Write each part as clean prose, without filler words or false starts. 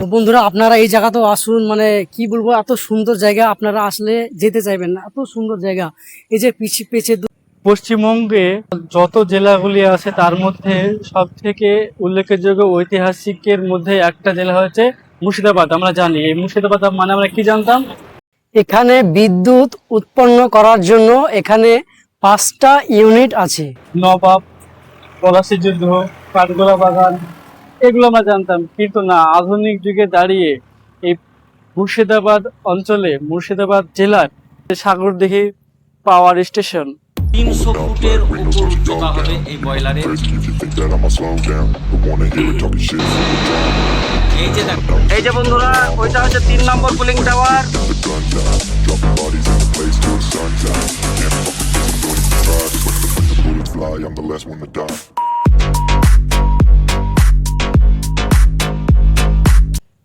তো বন্ধুরা আপনারা এই জায়গা তো আসুন, মানে কি বলবো, এত সুন্দর জায়গা, আপনারা আসলে যেতে চাইবেন না, এত সুন্দর জায়গা। এই যে পিছে পিছে পশ্চিমবঙ্গে যত জেলাগুলি আছে তার মধ্যে সব থেকে উল্লেখযোগ্য ঐতিহাসিকের মধ্যে একটা জেলা হচ্ছে মুর্শিদাবাদ। আমরা জানি এই মুর্শিদাবাদ মানে আমরা কি জানতাম, এখানে বিদ্যুৎ উৎপন্ন করার জন্য এখানে 5টা ইউনিট আছে। নবাব, পলাশী যুদ্ধ, কাঠগোলা বাগান, এগুলো আমরা জানতাম। কিন্তু না, আধুনিক যুগে দাঁড়িয়ে এই মুর্শিদাবাদ অঞ্চলে, মুর্শিদাবাদ জেলার সাগরদিঘি পাওয়ার স্টেশন 300 ফুটের উপর উচ্চতা হবে এই বয়লারের। এই যে বন্ধুরা, ওইটা হচ্ছে 3 নম্বর কুলিং টাওয়ার।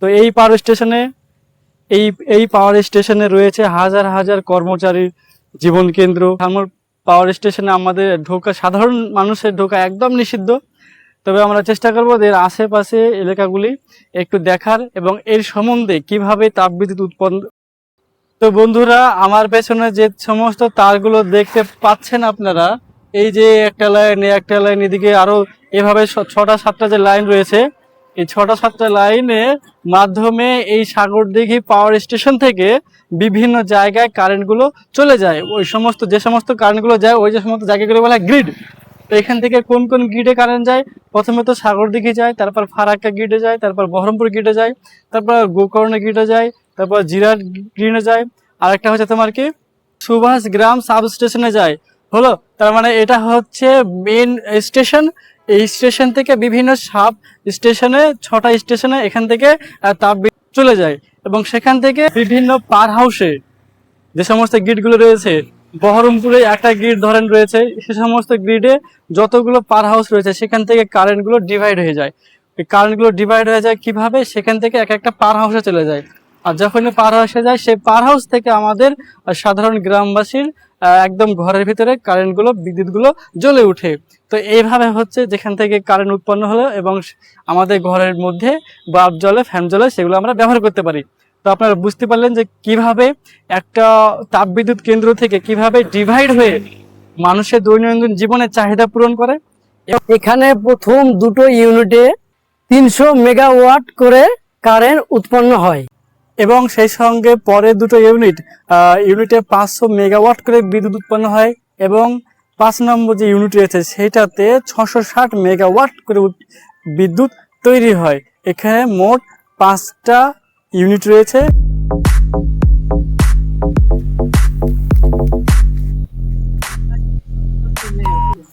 তো এই পাওয়ার স্টেশনে এই পাওয়ার স্টেশনে রয়েছে হাজার হাজার কর্মচারীর জীবন কেন্দ্র। থার্মাল পাওয়ার স্টেশনে আমাদের ঢোকা, সাধারণ মানুষের ঢোকা একদম নিষিদ্ধ। তবে আমরা চেষ্টা করব এর আশেপাশে এলাকাগুলি একটু দেখার এবং এর সম্বন্ধে কিভাবে তাপবিদ্যুৎ উৎপন্ন। তো বন্ধুরা, আমার পেছনে যে সমস্ত তারগুলো দেখতে পাচ্ছেন আপনারা, এই যে একটা লাইন এদিকে আরো এভাবে 6টা-7টা যে লাইন রয়েছে, এই 6টা-7টা লাইনের মাধ্যমে এই সাগরদিঘি পাওয়ার স্টেশন থেকে বিভিন্ন জায়গায় কারেন্টগুলো চলে যায়। যে সমস্ত কারেন্টগুলো যায়, ওই যে সমস্ত জায়গাগুলো বলা হয় গ্রিড। তো এখান থেকে কোন কোন গ্রিডে কারেন্ট যায়, প্রথমে তো সাগরদিঘি যায়, তারপর ফারাক্কা গ্রিডে যায়, তারপর বহরমপুর গ্রিডে যায়, তারপর গোকর্ণ গ্রিডে যায়, তারপর জিরাট গ্রিডে যায়, আর একটা হচ্ছে তোমার কি সুভাষ গ্রাম সাব স্টেশনে যায়। হলো, তার মানে এটা হচ্ছে মেন স্টেশন। এই স্টেশন থেকে বিভিন্ন সাব স্টেশনে, 6টা স্টেশনে এখান থেকে তাপ চলে যায় এবং সেখান থেকে বিভিন্ন পার হাউসে যে সমস্ত গ্রিডগুলো রয়েছে, বহরমপুরে একটা গ্রিড ধরেন রয়েছে, সে সমস্ত গ্রিডে যতগুলো পার হাউস রয়েছে সেখান থেকে কারেন্টগুলো ডিভাইড হয়ে যায়। এই কারেন্টগুলো ডিভাইড হয়ে যায় কিভাবে, সেখান থেকে এক একটা পার হাউসে চলে যায়। আর যখন পার হাউসে যায়, সেই পার হাউস থেকে আমাদের সাধারণ গ্রামবাসীর একদম ঘরের ভিতরে কারেন্টগুলো, বিদ্যুৎগুলো জ্বলে উঠে। তো এইভাবে হচ্ছে যেখান থেকে কারেন্ট উৎপন্ন হলো এবং আমাদের ঘরের মধ্যে বাল্ব জ্বলে, ফ্যান জ্বলে, সেগুলো আমরা ব্যবহার করতে পারি। তো আপনারা বুঝতে পারলেন যে কিভাবে একটা তাপবিদ্যুৎ কেন্দ্র থেকে কিভাবে ডিভাইড হয়ে মানুষের দৈনন্দিন জীবনের চাহিদা পূরণ করে। এখানে প্রথম দুটো ইউনিটে 300 মেগাওয়াট করে কারেন্ট উৎপন্ন হয় এবং সেই সঙ্গে পরে দুটো ইউনিটে 500 মেগাওয়াট করে বিদ্যুৎ উৎপন্ন হয় এবং 5 নম্বর যে ইউনিট রয়েছে সেটাতে 660 মেগাওয়াট করে বিদ্যুৎ তৈরি হয়। এখানে মোট 5টা ইউনিট রয়েছে।